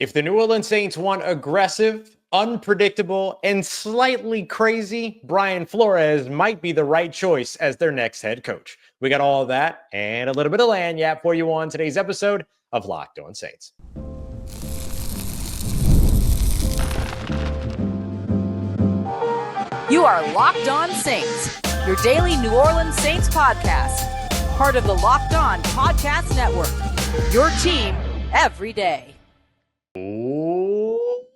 If the New Orleans Saints want aggressive, unpredictable, and slightly crazy, Brian Flores might be the right choice as their next head coach. We got all of that and a little bit of lagniappe for you on today's episode of Locked On Saints. You are Locked On Saints, your daily New Orleans Saints podcast. Part of the Locked On Podcast Network, your team every day.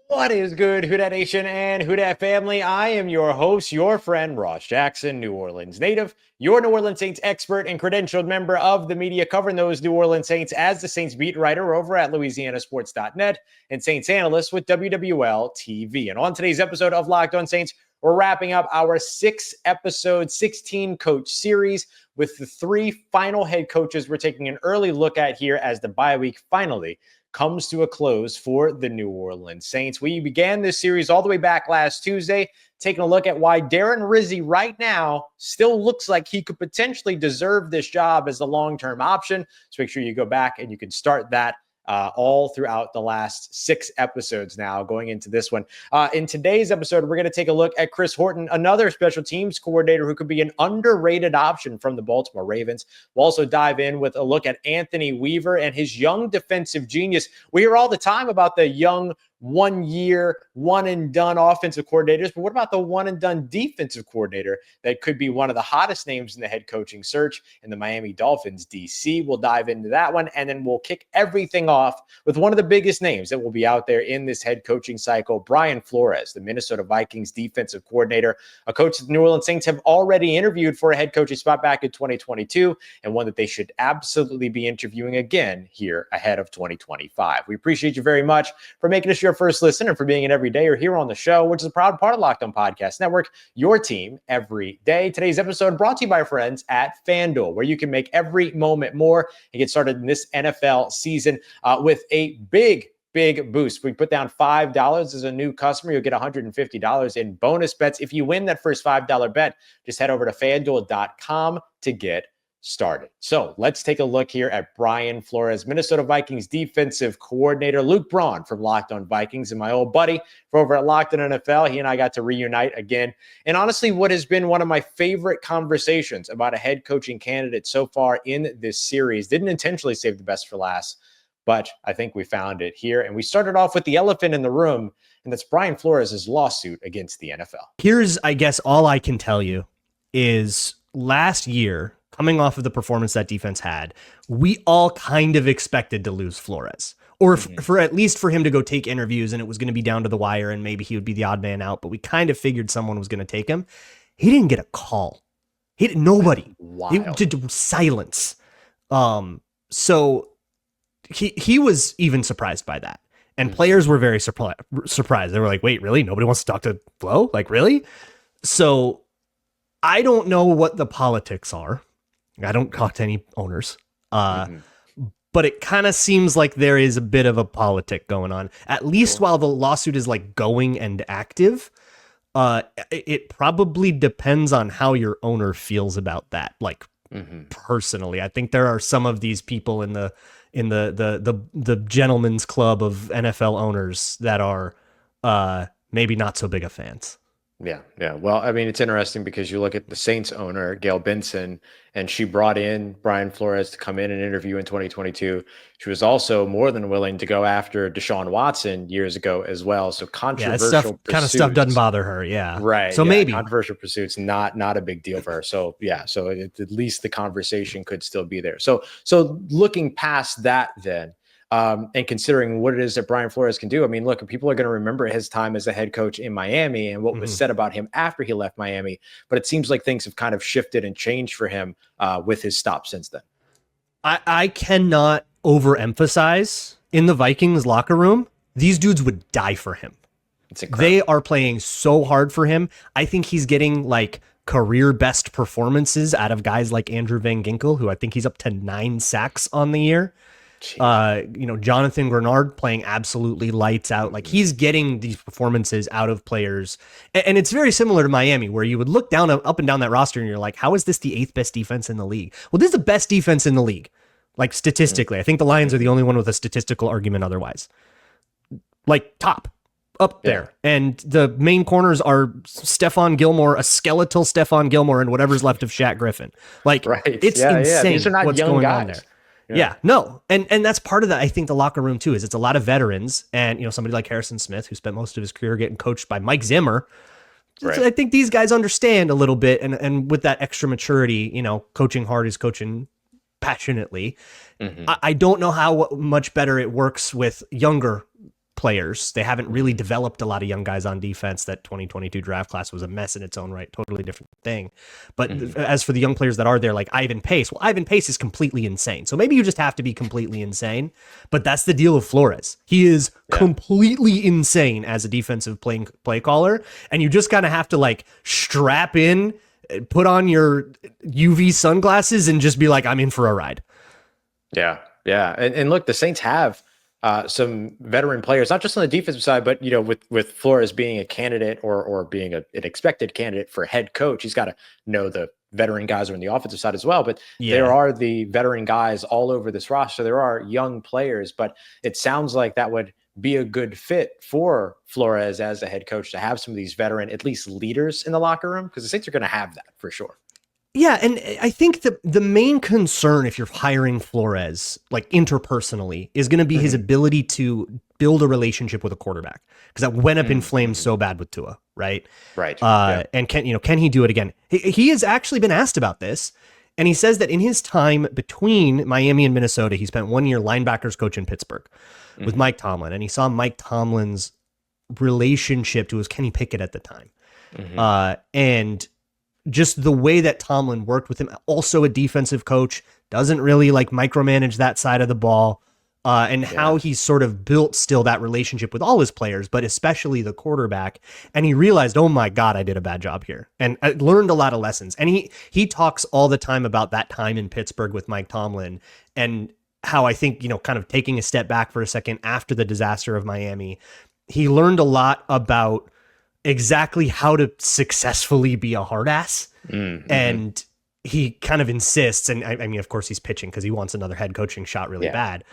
What is good, Who Dat Nation and Who Dat family? I am your host, your friend, Ross Jackson, New Orleans native, your New Orleans Saints expert and credentialed member of the media covering those New Orleans Saints as the Saints beat writer over at LouisianaSports.net and Saints analyst with WWL TV. And on today's episode of Locked On Saints, we're wrapping up our 6-episode, 16-coach series with the 3 final head coaches we're taking an early look at here as the bye week finally comes to a close for the New Orleans Saints. We began this series all the way back last Tuesday, taking a look at why Darren Rizzi right now still looks like he could potentially deserve this job as a long-term option. So make sure you go back and you can start that all throughout the last 6 episodes now going into this one. In today's episode, we're going to take a look at Chris Horton, another special teams coordinator who could be an underrated option from the Baltimore Ravens. We'll also dive in with a look at Anthony Weaver and his young defensive genius. We hear all the time about the young 1-year, one-and-done offensive coordinators, but what about the one-and-done defensive coordinator that could be one of the hottest names in the head coaching search in the Miami Dolphins, DC? We'll dive into that one, and then we'll kick everything off with one of the biggest names that will be out there in this head coaching cycle, Brian Flores, the Minnesota Vikings defensive coordinator, a coach that the New Orleans Saints have already interviewed for a head coaching spot back in 2022, and one that they should absolutely be interviewing again here ahead of 2025. We appreciate you very much for making us your first listen and for being an everydayer here on the show, which is a proud part of Locked On Podcast Network, your team every day. Today's episode brought to you by our friends at FanDuel, where you can make every moment more and get started in this NFL season with a big boost. We put down $5 as a new customer. You'll get $150 in bonus bets. If you win that first $5 bet, just head over to FanDuel.com to get started. So let's take a look here at Brian Flores, Minnesota Vikings defensive coordinator. Luke Braun from Locked On Vikings and my old buddy for over at Locked On NFL. He and I got to reunite again. And honestly, what has been one of my favorite conversations about a head coaching candidate so far in this series, didn't intentionally save the best for last, but I think we found it here. And we started off with the elephant in the room, and that's Brian Flores' lawsuit against the NFL. Here's, I guess, all I can tell you is last year, coming off of the performance that defense had, we all kind of expected to lose Flores, or for at least for him to go take interviews and it was going to be down to the wire and maybe he would be the odd man out, but we kind of figured someone was going to take him. He didn't get a call. Nobody. Silence. So he was even surprised by that. And players were very surprised. They were like, wait, really? Nobody wants to talk to Flo? Like, really? So I don't know what the politics are. I don't talk to any owners, but it kind of seems like there is a bit of a politic going on, at least while the lawsuit is like going and active. It probably depends on how your owner feels about that. Like personally, I think there are some of these people in the gentleman's club of NFL owners that are maybe not so big of fans. Yeah. Well, I mean, it's interesting because you look at the Saints owner, Gail Benson, and she brought in Brian Flores to come in and interview in 2022. She was also more than willing to go after Deshaun Watson years ago as well. So controversial kind of stuff doesn't bother her. Yeah. Right. So maybe controversial pursuits, not a big deal for her. So yeah. So at least the conversation could still be there. So looking past that then, and considering what it is that Brian Flores can do, I mean, look, people are going to remember his time as a head coach in Miami and what was said about him after he left Miami. But it seems like things have kind of shifted and changed for him with his stop since then. I cannot overemphasize in the Vikings locker room, these dudes would die for him. It's incredible. They are playing so hard for him. I think he's getting like career best performances out of guys like Andrew Van Ginkel, who I think he's up to 9 sacks on the year. Jonathan Grenard playing absolutely lights out. Like he's getting these performances out of players. And it's very similar to Miami, where you would look down up and down that roster and you're like, how is this the 8th best defense in the league? Well, this is the best defense in the league. Like statistically, I think the Lions are the only one with a statistical argument otherwise. like top up there. And the main corners are Stephon Gilmore, a skeletal Stephon Gilmore, and whatever's left of Shaq Griffin. Like, it's insane These are not what's young going guys. on there. Yeah, no. And that's part of that. I think the locker room too is it's a lot of veterans, and somebody like Harrison Smith, who spent most of his career getting coached by Mike Zimmer. Right. I think these guys understand a little bit, and with that extra maturity, coaching hard is coaching passionately. Mm-hmm. I don't know how much better it works with younger players. They haven't really developed a lot of young guys on defense. That 2022 draft class was a mess in its own right, totally different thing. But as for the young players that are there, like Ivan Pace, well, Ivan Pace is completely insane. So maybe you just have to be completely insane. But that's the deal of Flores. He is completely insane as a defensive play caller, and you just kind of have to like strap in, put on your UV sunglasses, and just be like, I'm in for a ride. Yeah. And look, the Saints have some veteran players, not just on the defensive side, but with Flores being a candidate or being an expected candidate for head coach, he's got to know the veteran guys are on the offensive side as well. But there are the veteran guys all over this roster. There are young players, but it sounds like that would be a good fit for Flores as a head coach to have some of these veteran, at least leaders in the locker room, because the Saints are going to have that for sure. Yeah, and I think the main concern if you're hiring Flores, like interpersonally, is going to be his ability to build a relationship with a quarterback, because that went up in flames so bad with Tua, right? Right. And can he do it again? He has actually been asked about this, and he says that in his time between Miami and Minnesota, he spent 1 year linebackers coach in Pittsburgh with Mike Tomlin, and he saw Mike Tomlin's relationship to his Kenny Pickett at the time, and just the way that Tomlin worked with him, also a defensive coach, doesn't really like micromanage that side of the ball, and how he's sort of built still that relationship with all his players, but especially the quarterback. And he realized, oh my God, I did a bad job here. And I learned a lot of lessons. And he talks all the time about that time in Pittsburgh with Mike Tomlin, and how I think, kind of taking a step back for a second after the disaster of Miami, he learned a lot about exactly how to successful be a hard ass. And he kind of insists, and I mean, of course he's pitching because he wants another head coaching shot really bad.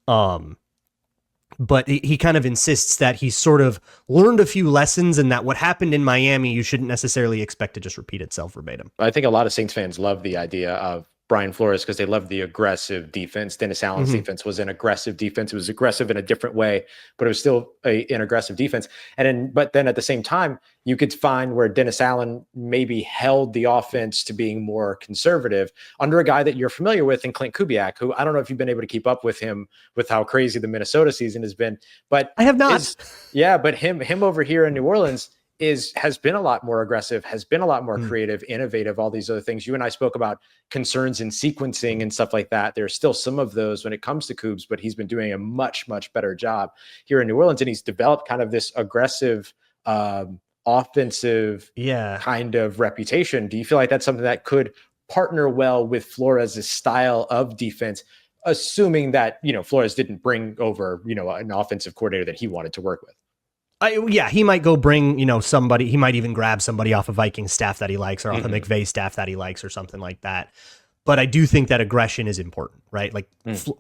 But he kind of insists that he sort of learned a few lessons, and that what happened in Miami, you shouldn't necessarily expect to just repeat itself verbatim. I think a lot of Saints fans love the idea of Brian Flores because they love the aggressive defense. Dennis Allen's defense was an aggressive defense. It was aggressive in a different way, but it was still an aggressive defense. But then at the same time, you could find where Dennis Allen maybe held the offense to being more conservative under a guy that you're familiar with in Clint Kubiak, who I don't know if you've been able to keep up with him with how crazy the Minnesota season has been, but I have not. But him over here in New Orleans has been a lot more aggressive, has been a lot more creative, innovative, all these other things. You and I spoke about concerns in sequencing and stuff like that. There's still some of those when it comes to Cougs, but he's been doing a much, much better job here in New Orleans. And he's developed kind of this aggressive, offensive kind of reputation. Do you feel like that's something that could partner well with Flores' style of defense, assuming that, Flores didn't bring over, an offensive coordinator that he wanted to work with? He might go bring, somebody. He might even grab somebody off of Vikings staff that he likes, or off of McVay staff that he likes, or something like that. But I do think that aggression is important, right? Like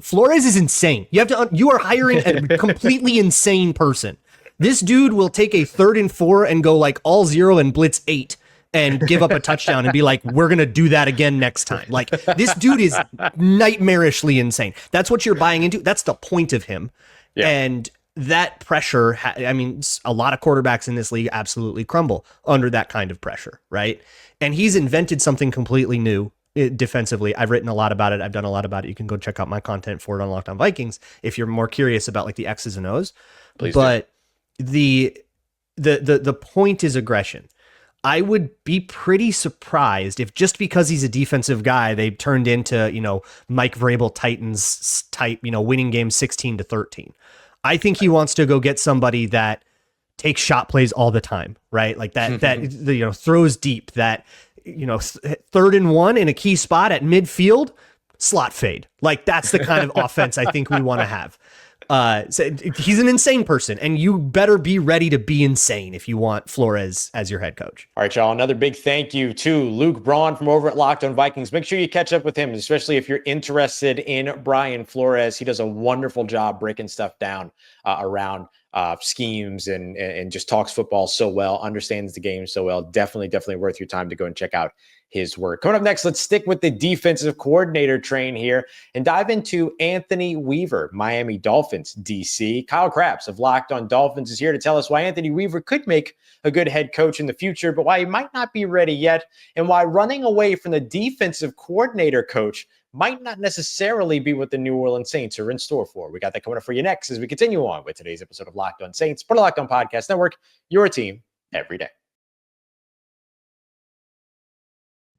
Flores is insane. You are hiring a completely insane person. This dude will take a 3rd and 4 and go like all 0 and blitz 8 and give up a touchdown and be like, we're going to do that again next time. Like, this dude is nightmarishly insane. That's what you're buying into. That's the point of him. Yeah. And that pressure, a lot of quarterbacks in this league absolutely crumble under that kind of pressure, right? And he's invented something completely new defensively. I've written a lot about it. I've done a lot about it. You can go check out my content for it on Locked On Vikings if you're more curious about like the X's and O's. Please but do. The point is aggression. I would be pretty surprised if just because he's a defensive guy, they turned into, Mike Vrabel Titans type, winning games 16-13. I think he wants to go get somebody that takes shot plays all the time, right? Like that throws deep, that 3rd and 1 in a key spot at midfield, slot fade. Like, that's the kind of offense I think we want to have. So he's an insane person, and you better be ready to be insane if you want Flores as your head coach. All right, y'all. Another big thank you to Luke Braun from over at Locked On Vikings. Make sure you catch up with him, especially if you're interested in Brian Flores. He does a wonderful job breaking stuff down around schemes and just talks football so well, understands the game so well. Definitely worth your time to go and check out his work. Coming up next, let's stick with the defensive coordinator train here and dive into Anthony Weaver, Miami Dolphins DC. Kyle Krabs of Locked On Dolphins is here to tell us why Anthony Weaver could make a good head coach in the future, but why he might not be ready yet, and why running away from the defensive coordinator coach might not necessarily be what the New Orleans Saints are in store for. We got that coming up for you next as we continue on with today's episode of Locked On Saints, part of Locked On Podcast Network, your team every day.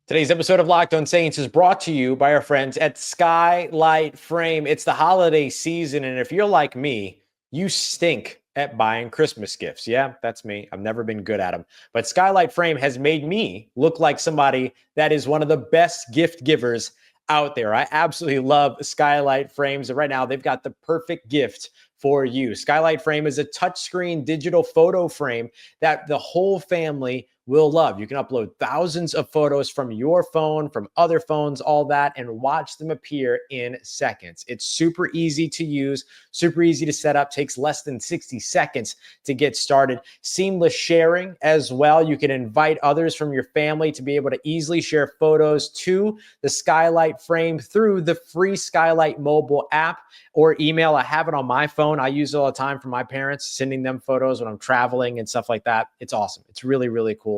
Today's episode of Locked On Saints is brought to you by our friends at Skylight Frame. It's the holiday season, and if you're like me, you stink at buying Christmas gifts. Yeah, that's me. I've never been good at them. But Skylight Frame has made me look like somebody that is one of the best gift givers out there. I absolutely love Skylight Frames. And right now, they've got the perfect gift for you. Skylight Frame is a touchscreen digital photo frame that the whole family will love. You can upload thousands of photos from your phone, from other phones, all that, and watch them appear in seconds. It's super easy to use, super easy to set up, takes less than 60 seconds to get started. Seamless sharing as well. You can invite others from your family to be able to easily share photos to the Skylight Frame through the free Skylight mobile app or email. I have it on my phone. I use it all the time for my parents, sending them photos when I'm traveling and stuff like that. It's awesome. It's really cool.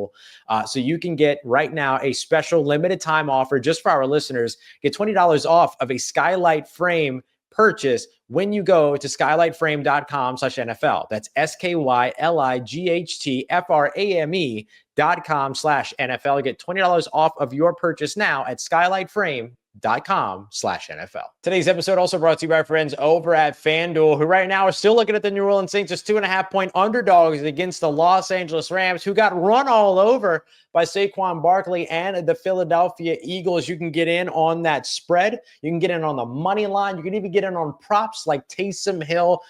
So you can get right now a special limited time offer just for our listeners. Get $20 off of a Skylight Frame purchase when you go to skylightframe.com/NFL. That's SKYLIGHTFRAME.com/NFL. Get $20 off of your purchase now at skylightframe.com/NFL. Today's episode also brought to you by our friends over at FanDuel, who right now are still looking at the New Orleans Saints as 2.5-point underdogs against the Los Angeles Rams, who got run all over by Saquon Barkley and the Philadelphia Eagles. You can get in on that spread. You can get in on the money line. You can even get in on props like Taysom Hill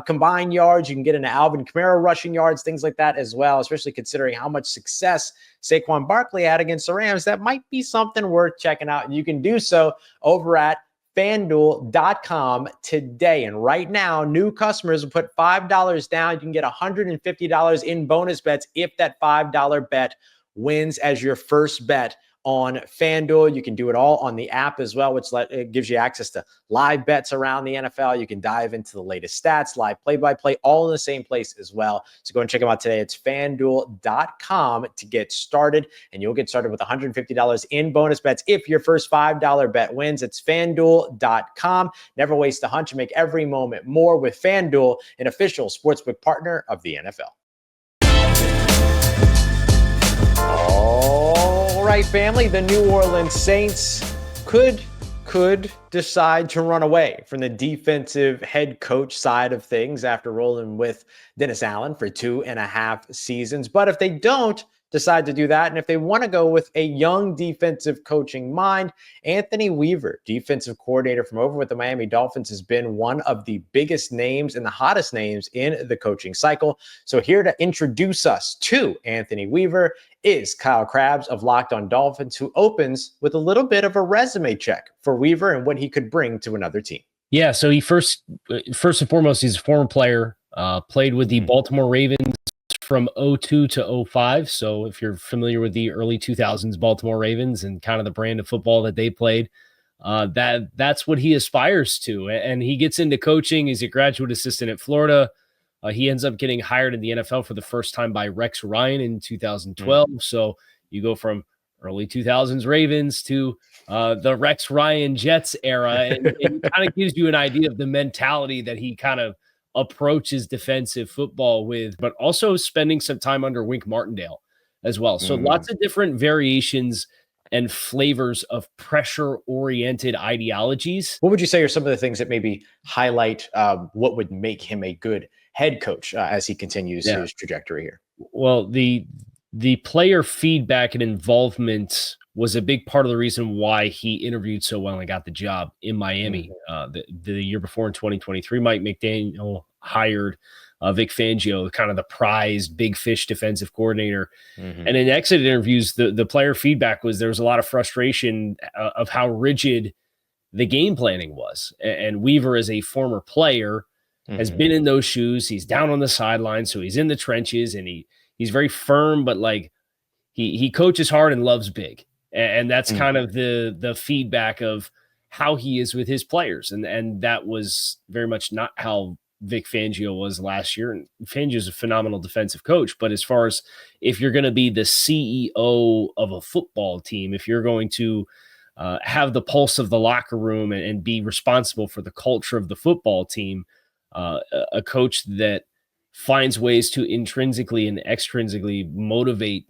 combined yards. You can get into Alvin Kamara rushing yards, things like that as well, especially considering how much success Saquon Barkley had against the Rams. That might be something worth checking out. You can do so over at FanDuel.com today. And right now, new customers will put $5 down. You can get $150 in bonus bets if that $5 bet wins as your first bet on FanDuel. You can do it all on the app as well, which it gives you access to live bets around the NFL. You can dive into the latest stats, live play-by-play, all in the same place as well. So go and check them out today. It's FanDuel.com to get started, and you'll get started with $150 in bonus bets if your first $5 bet wins. It's FanDuel.com. Never waste a hunch and make every moment more with FanDuel, an official sportsbook partner of the NFL. All right, family, the New Orleans Saints could decide to run away from the defensive head coach side of things after rolling with Dennis Allen for 2.5 seasons. But if they don't decide to do that, and if they want to go with a young defensive coaching mind, Anthony Weaver, defensive coordinator from over with the Miami Dolphins, has been one of the biggest names and the hottest names in the coaching cycle. So here to introduce us to Anthony Weaver is Kyle Krabs of Locked On Dolphins, who opens with a little bit of a resume check for Weaver and what he could bring to another team. Yeah, so he first and foremost, he's a former player, played with the Baltimore Ravens from 2002 to 2005. So if you're familiar with the early 2000s Baltimore Ravens and kind of the brand of football that they played, that's what he aspires to. And he gets into coaching. He's a graduate assistant at Florida. He ends up getting hired in the NFL for the first time by Rex Ryan in 2012. So you go from early 2000s Ravens to the Rex Ryan Jets era. And it kind of gives you an idea of the mentality that he kind of approaches defensive football with, but also spending some time under Wink Martindale as well. So lots of different variations and flavors of pressure-oriented ideologies. What would you say are some of the things that maybe highlight what would make him a good head coach as he continues his trajectory here? Well, the player feedback and involvement was a big part of the reason why he interviewed so well and got the job in Miami. The year before in 2023, Mike McDaniel hired Vic Fangio, kind of the prized big fish defensive coordinator. And in exit interviews, the player feedback was there was a lot of frustration of how rigid the game planning was. And Weaver, as a former player, has been in those shoes. He's down on the sideline, so he's in the trenches, and he's very firm, but like he coaches hard and loves big. And that's kind of the feedback of how he is with his players. And that was very much not how Vic Fangio was last year. And Fangio is a phenomenal defensive coach. But as far as if you're going to be the CEO of a football team, if you're going to have the pulse of the locker room and be responsible for the culture of the football team, a coach that finds ways to intrinsically and extrinsically motivate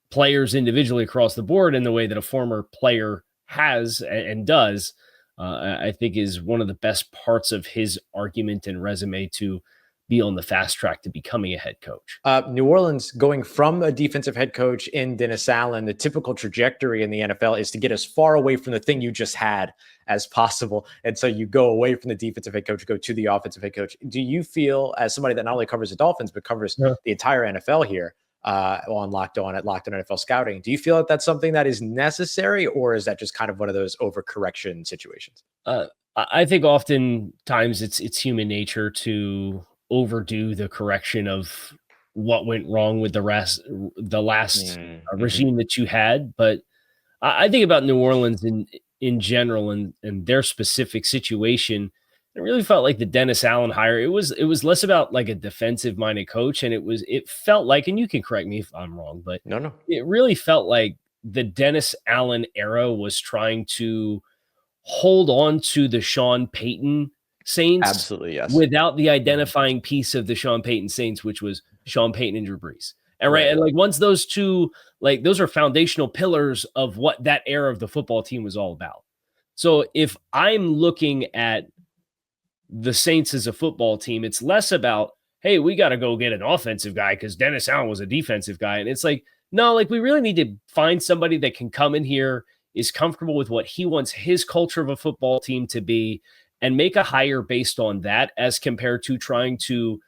players individually across the board in the way that a former player has and does, I think is one of the best parts of his argument and resume to be on the fast track to becoming a head coach. New Orleans going from a defensive head coach in Dennis Allen, the typical trajectory in the NFL is to get as far away from the thing you just had as possible. And so you go away from the defensive head coach, go to the offensive head coach. Do you feel, as somebody that not only covers the Dolphins, but covers the entire NFL here, on Locked On at Locked On NFL Scouting, do you feel that that's something that is necessary, or is that just kind of one of those overcorrection situations? I think oftentimes it's human nature to overdo the correction of what went wrong with the last regime that you had. But I think about New Orleans in general and their specific situation. It really felt like the Dennis Allen hire. It was less about like a defensive minded coach. And it felt like, and you can correct me if I'm wrong, but no, it really felt like the Dennis Allen era was trying to hold on to the Sean Payton Saints. Absolutely, yes. Without the identifying piece of the Sean Payton Saints, which was Sean Payton and Drew Brees. And right. And like once those two, like those are foundational pillars of what that era of the football team was all about. So if I'm looking at the Saints as a football team, it's less about, hey, we got to go get an offensive guy because Dennis Allen was a defensive guy. And it's like, no, like we really need to find somebody that can come in here, is comfortable with what he wants his culture of a football team to be, and make a hire based on that as compared to trying to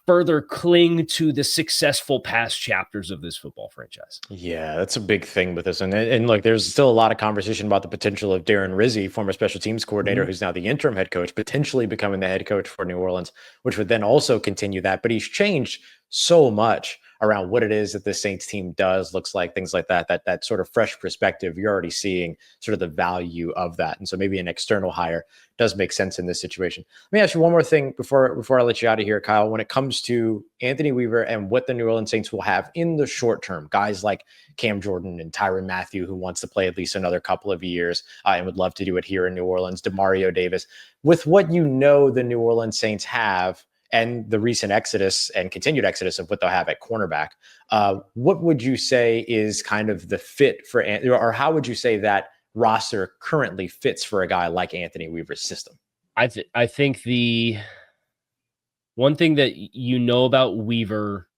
further cling to the successful past chapters of this football franchise. Yeah, that's a big thing with this. And look, there's still a lot of conversation about the potential of Darren Rizzi, former special teams coordinator, who's now the interim head coach, potentially becoming the head coach for New Orleans, which would then also continue that. But he's changed so much around what it is that the Saints team does, looks like, things like that, that sort of fresh perspective. You're already seeing sort of the value of that. And so maybe an external hire does make sense in this situation. Let me ask you one more thing before I let you out of here, Kyle. When it comes to Anthony Weaver and what the New Orleans Saints will have in the short term, guys like Cam Jordan and Tyrann Mathieu, who wants to play at least another couple of years and would love to do it here in New Orleans, DeMario Davis, with what the New Orleans Saints have and the recent exodus and continued exodus of what they'll have at cornerback, what would you say is kind of the fit for, or how would you say that roster currently fits for a guy like Anthony Weaver's system? I think the one thing that you know about Weaver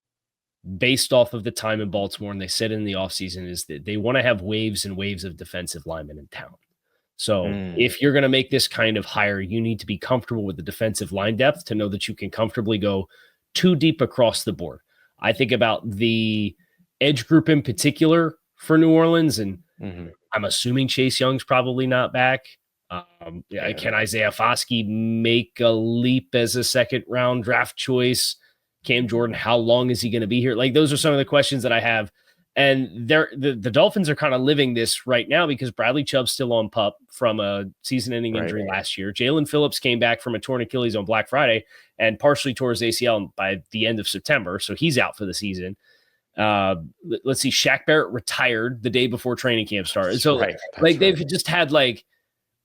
based off of the time in Baltimore, and they said in the offseason, is that they want to have waves and waves of defensive linemen in town. So if you're going to make this kind of hire, you need to be comfortable with the defensive line depth to know that you can comfortably go too deep across the board. I think about the edge group in particular for New Orleans, and I'm assuming Chase Young's probably not back. Can Isaiah Foskey make a leap as a second round draft choice? Cam Jordan, how long is he going to be here? Like, those are some of the questions that I have. And the Dolphins are kind of living this right now because Bradley Chubb's still on PUP from a season-ending injury last year. Jalen Phillips came back from a torn Achilles on Black Friday and partially tore his ACL by the end of September, so he's out for the season. Let's see, Shaq Barrett retired the day before training camp started. So they've just had like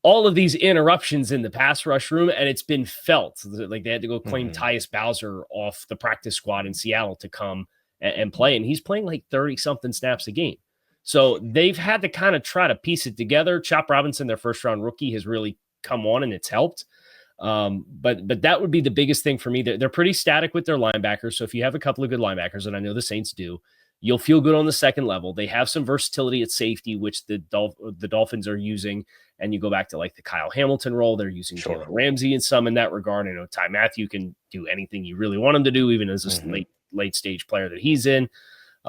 all of these interruptions in the pass rush room, and it's been felt. Like they had to go claim Tyus Bowser off the practice squad in Seattle to come and play, and he's playing like 30-something snaps a game. So they've had to kind of try to piece it together. Chop Robinson, their first-round rookie, has really come on, and it's helped. But that would be the biggest thing for me. They're pretty static with their linebackers, so if you have a couple of good linebackers, and I know the Saints do, you'll feel good on the second level. They have some versatility at safety, which the Dolphins are using, and you go back to like the Kyle Hamilton role. They're using Jalen Ramsey in some in that regard. I know Ty Matthew can do anything you really want him to do, even as a late stage player that he's in.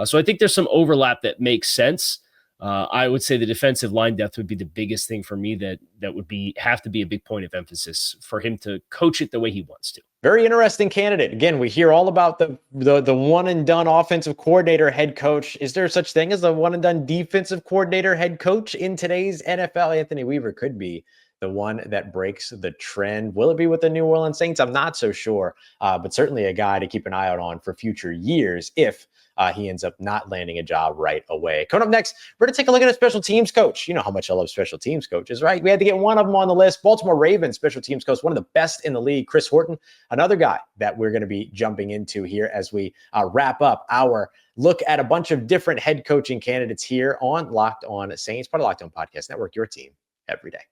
So I think there's some overlap that makes sense. I would say the defensive line depth would be the biggest thing for me that would have to be a big point of emphasis for him to coach it the way he wants to. Very interesting candidate. Again, we hear all about the one and done offensive coordinator head coach. Is there such thing as a one and done defensive coordinator head coach in today's NFL? Anthony Weaver could be the one that breaks the trend. Will it be with the New Orleans Saints? I'm not so sure, but certainly a guy to keep an eye out on for future years if he ends up not landing a job right away. Coming up next, we're going to take a look at a special teams coach. You know how much I love special teams coaches, right? We had to get one of them on the list. Baltimore Ravens special teams coach, one of the best in the league, Chris Horton, another guy that we're going to be jumping into here as we wrap up our look at a bunch of different head coaching candidates here on Locked On Saints, part of Locked On Podcast Network, your team every day.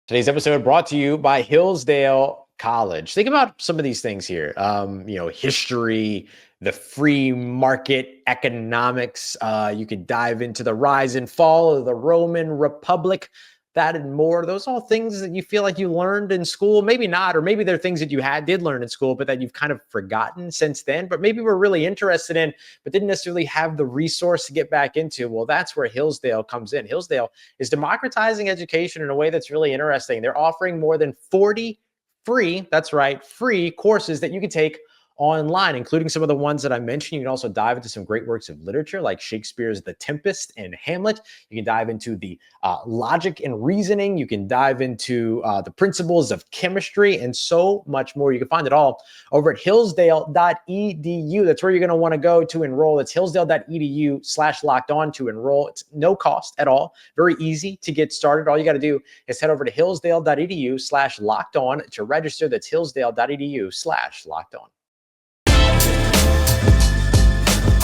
Today's episode brought to you by Hillsdale College. Think about some of these things here. History, the free market economics. You could dive into the rise and fall of the Roman Republic, that and more. Those are all things that you feel like you learned in school. Maybe not, or maybe they're things that you did learn in school, but that you've kind of forgotten since then, but maybe we're really interested in, but didn't necessarily have the resource to get back into. Well, that's where Hillsdale comes in. Hillsdale is democratizing education in a way that's really interesting. They're offering more than 40 free courses that you can take online, including some of the ones that I mentioned. You can also dive into some great works of literature like Shakespeare's The Tempest and Hamlet. You can dive into the logic and reasoning. You can dive into the principles of chemistry and so much more. You can find it all over at hillsdale.edu. That's where you're going to want to go to enroll. It's hillsdale.edu/locked-on to enroll. It's no cost at all. Very easy to get started. All you got to do is head over to hillsdale.edu/locked-on to register. That's hillsdale.edu/locked-on.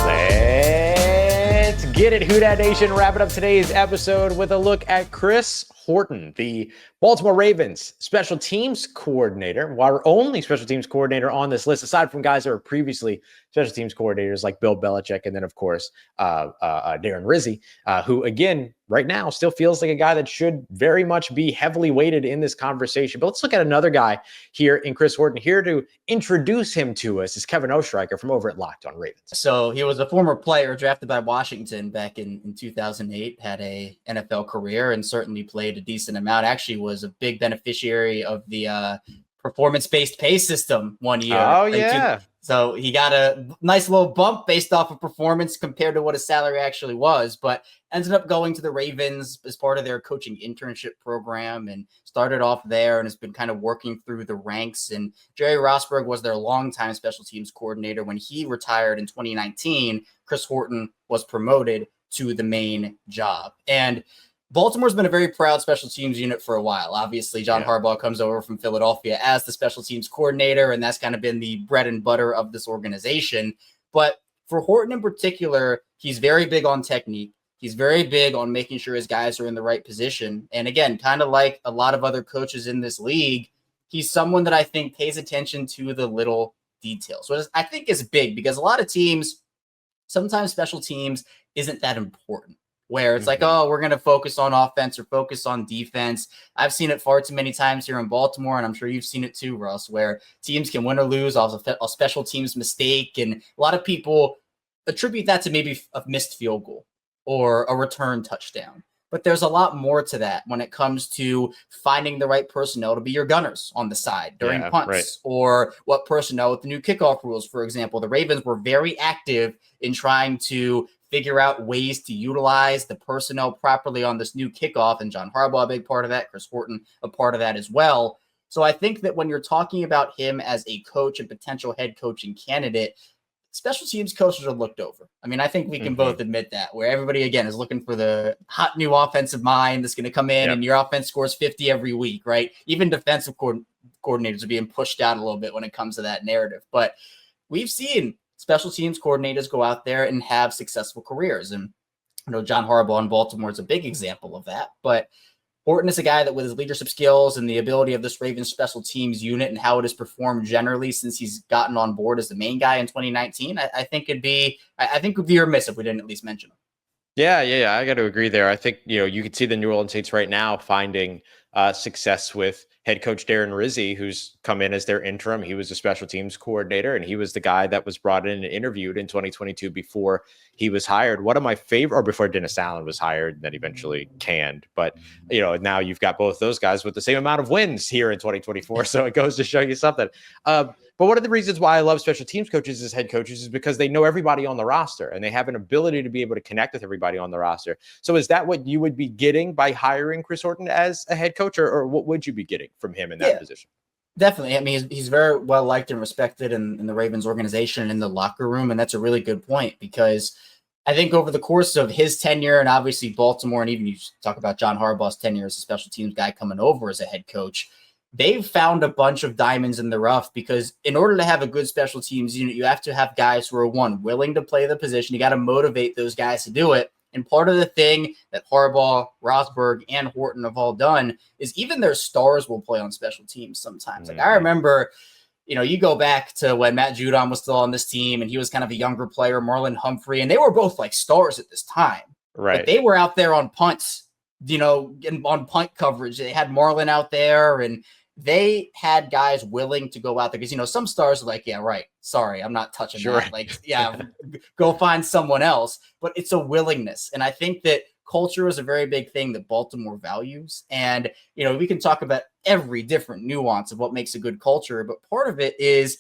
Let's get it, Who Dat Nation. Wrapping up today's episode with a look at Chris Horton, the Baltimore Ravens special teams coordinator, our only special teams coordinator on this list, aside from guys that were previously special teams coordinators like Bill Belichick, and then, of course, Darren Rizzi, who, again, right now still feels like a guy that should very much be heavily weighted in this conversation. But let's look at another guy here in Chris Horton. Here to introduce him to us is Kevin Ostreicher from over at Locked On Ravens. So he was a former player drafted by Washington back in 2008, had a NFL career, and certainly played a decent amount. Actually was a big beneficiary of the performance-based pay system one year. Oh, yeah. So he got a nice little bump based off of performance compared to what his salary actually was, but ended up going to the Ravens as part of their coaching internship program and started off there and has been kind of working through the ranks. And Jerry Rosberg was their longtime special teams coordinator. When he retired in 2019, Chris Horton was promoted to the main job. And Baltimore's been a very proud special teams unit for a while. Obviously, John Harbaugh comes over from Philadelphia as the special teams coordinator, and that's kind of been the bread and butter of this organization. But for Horton in particular, he's very big on technique. He's very big on making sure his guys are in the right position. And again, kind of like a lot of other coaches in this league, he's someone that I think pays attention to the little details. So I think is big because a lot of teams, sometimes special teams isn't that important. Where it's like, oh, we're going to focus on offense or focus on defense. I've seen it far too many times here in Baltimore, and I'm sure you've seen it too, Russ, where teams can win or lose off a special teams mistake. And a lot of people attribute that to maybe a missed field goal or a return touchdown. But there's a lot more to that when it comes to finding the right personnel to be your gunners on the side during punts, or what personnel with the new kickoff rules, for example. The Ravens were very active in trying to figure out ways to utilize the personnel properly on this new kickoff. And John Harbaugh, a big part of that, Chris Horton, a part of that as well. So I think that when you're talking about him as a coach and potential head coaching candidate, special teams coaches are looked over. I mean, I think we can both admit that, where everybody, again, is looking for the hot new offensive mind that's going to come in and your offense scores 50 every week, right? Even defensive coordinators are being pushed out a little bit when it comes to that narrative. But we've seen special teams coordinators go out there and have successful careers. And I know John Harbaugh in Baltimore is a big example of that. But Horton is a guy that with his leadership skills and the ability of this Ravens special teams unit and how it has performed generally since he's gotten on board as the main guy in 2019, I think we'd be remiss if we didn't at least mention him. Yeah. I got to agree there. I think, you could see the New Orleans Saints right now finding success with head coach Darren Rizzi, who's come in as their interim. He was a special teams coordinator, and he was the guy that was brought in and interviewed in 2022 before he was hired. One of my favorite, or before Dennis Allen was hired, and then eventually canned. But, now you've got both those guys with the same amount of wins here in 2024. So it goes to show you something. But one of the reasons why I love special teams coaches as head coaches is because they know everybody on the roster and they have an ability to be able to connect with everybody on the roster. So is that what you would be getting by hiring Chris Horton as a head coach, or what would you be getting from him in that position? Definitely. I mean, he's very well liked and respected in the Ravens organization and in the locker room. And that's a really good point, because I think over the course of his tenure, and obviously Baltimore, and even you talk about John Harbaugh's tenure as a special teams guy coming over as a head coach, they've found a bunch of diamonds in the rough, because in order to have a good special teams unit, you have to have guys who are, one, willing to play the position. You got to motivate those guys to do it. And part of the thing that Harbaugh, Rosberg, and Horton have all done is even their stars will play on special teams sometimes. Like, I remember, you go back to when Matt Judon was still on this team and he was kind of a younger player, Marlon Humphrey, and they were both like stars at this time. Right. But they were out there on punts, and on punt coverage. They had Marlon out there, and they had guys willing to go out there, because, some stars are like, yeah, right, sorry, I'm not touching that. Like, yeah, go find someone else. But it's a willingness. And I think that culture is a very big thing that Baltimore values. And, we can talk about every different nuance of what makes a good culture, but part of it is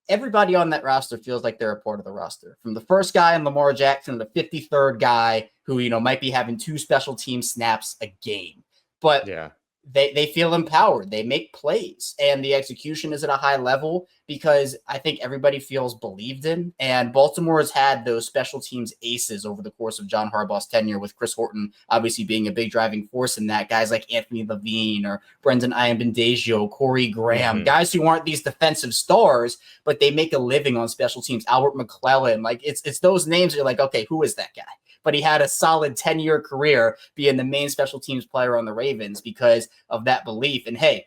everybody on that roster feels like they're a part of the roster. From the first guy in Lamar Jackson to the 53rd guy who, might be having 2 special team snaps a game. But yeah, they feel empowered. They make plays, and the execution is at a high level because I think everybody feels believed in. And Baltimore has had those special teams aces over the course of John Harbaugh's tenure, with Chris Horton obviously being a big driving force in that. Guys like Anthony Levine or Brendan Iambendazio, Corey Graham, guys who aren't these defensive stars, but they make a living on special teams. Albert McClellan, like it's those names that you're like, okay, who is that guy? But he had a solid 10-year career being the main special teams player on the Ravens because of that belief. And hey,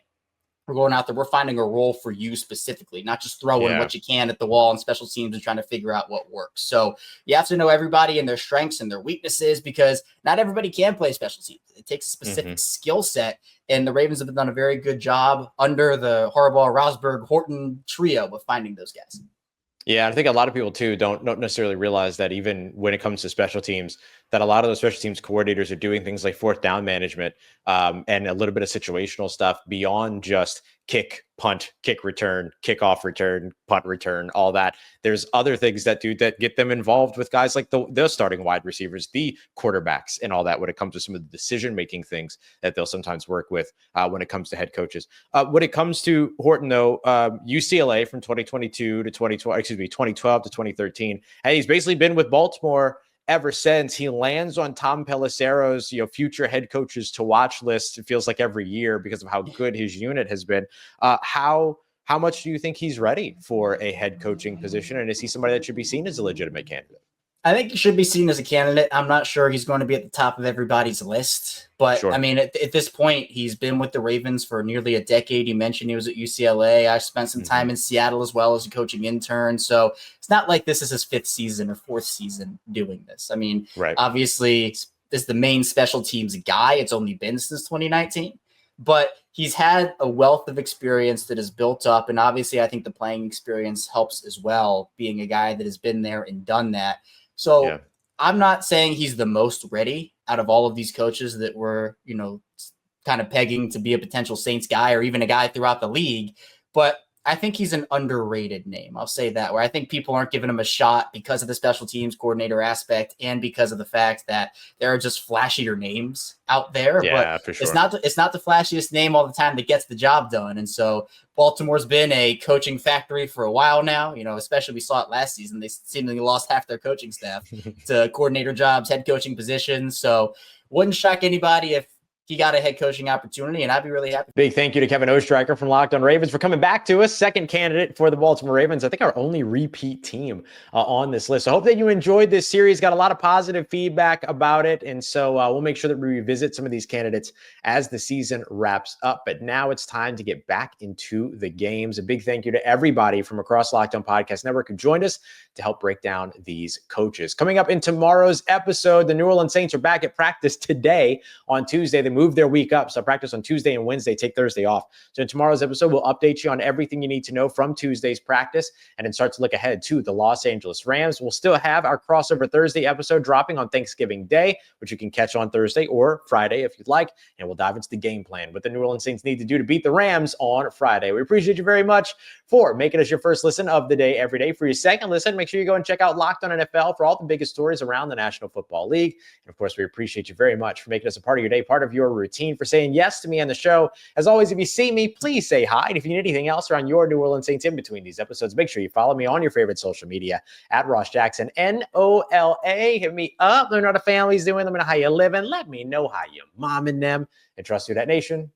we're going out there, we're finding a role for you specifically, not just throwing what you can at the wall on special teams and trying to figure out what works. So you have to know everybody and their strengths and their weaknesses, because not everybody can play special teams. It takes a specific skill set. And the Ravens have done a very good job under the Harbaugh, Rosberg, Horton trio of finding those guys. Yeah, I think a lot of people too don't necessarily realize that even when it comes to special teams, that a lot of those special teams coordinators are doing things like fourth down management and a little bit of situational stuff beyond just kick, punt, kick return, kickoff return, punt return, all that. There's other things that get them involved with guys like the starting wide receivers, the quarterbacks, and all that when it comes to some of the decision-making things that they'll sometimes work with when it comes to head coaches. When it comes to Horton, though, UCLA from 2012 to 2013, and he's basically been with Baltimore ever since. He lands on Tom Pelissero's future head coaches to watch list, it feels like every year, because of how good his unit has been. How much do you think he's ready for a head coaching position, and is he somebody that should be seen as a legitimate candidate? I think he should be seen as a candidate. I'm not sure he's going to be at the top of everybody's list, but I mean, at this point, he's been with the Ravens for nearly a decade. You mentioned he was at UCLA. I spent some time in Seattle as well as a coaching intern. So it's not like this is his 5th season or 4th season doing this. I mean, obviously, this is the main special teams guy. It's only been since 2019, but he's had a wealth of experience that has built up. And obviously, I think the playing experience helps as well, being a guy that has been there and done that. So I'm not saying he's the most ready out of all of these coaches that were, kind of pegging to be a potential Saints guy or even a guy throughout the league. But I think he's an underrated name. I'll say that, where I think people aren't giving him a shot because of the special teams coordinator aspect and because of the fact that there are just flashier names out there. Yeah, but for sure. It's not the flashiest name all the time that gets the job done. And so Baltimore's been a coaching factory for a while now, especially we saw it last season. They seemingly lost half their coaching staff to coordinator jobs, head coaching positions. So wouldn't shock anybody if he got a head coaching opportunity, and I'd be really happy. Big thank you to Kevin Oestreicher from Locked On Ravens for coming back to us. Second candidate for the Baltimore Ravens. I think our only repeat team on this list. I hope that you enjoyed this series. Got a lot of positive feedback about it. And so we'll make sure that we revisit some of these candidates as the season wraps up. But now it's time to get back into the games. A big thank you to everybody from across Locked On Podcast Network who joined us to help break down these coaches. Coming up in tomorrow's episode, the New Orleans Saints are back at practice today on Tuesday. They moved their week up. So practice on Tuesday and Wednesday, take Thursday off. So in tomorrow's episode, we'll update you on everything you need to know from Tuesday's practice and then start to look ahead to the Los Angeles Rams. We'll still have our crossover Thursday episode dropping on Thanksgiving Day, which you can catch on Thursday or Friday if you'd like. And we'll dive into the game plan, what the New Orleans Saints need to do to beat the Rams on Friday. We appreciate you very much for making us your first listen of the day every day. For your second listen, make sure you go and check out Locked On NFL for all the biggest stories around the National Football League. And of course, we appreciate you very much for making us a part of your day, part of your routine, for saying yes to me on the show. As always, if you see me, please say hi. And if you need anything else around your New Orleans Saints in between these episodes, make sure you follow me on your favorite social media at Ross Jackson, NOLA. Hit me up. Let me know how the family's doing. Let me know how you're living. Let me know how you're momming them. And trust Who Dat Nation,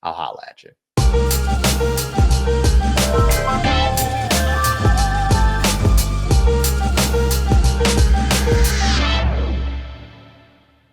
I'll holla at you.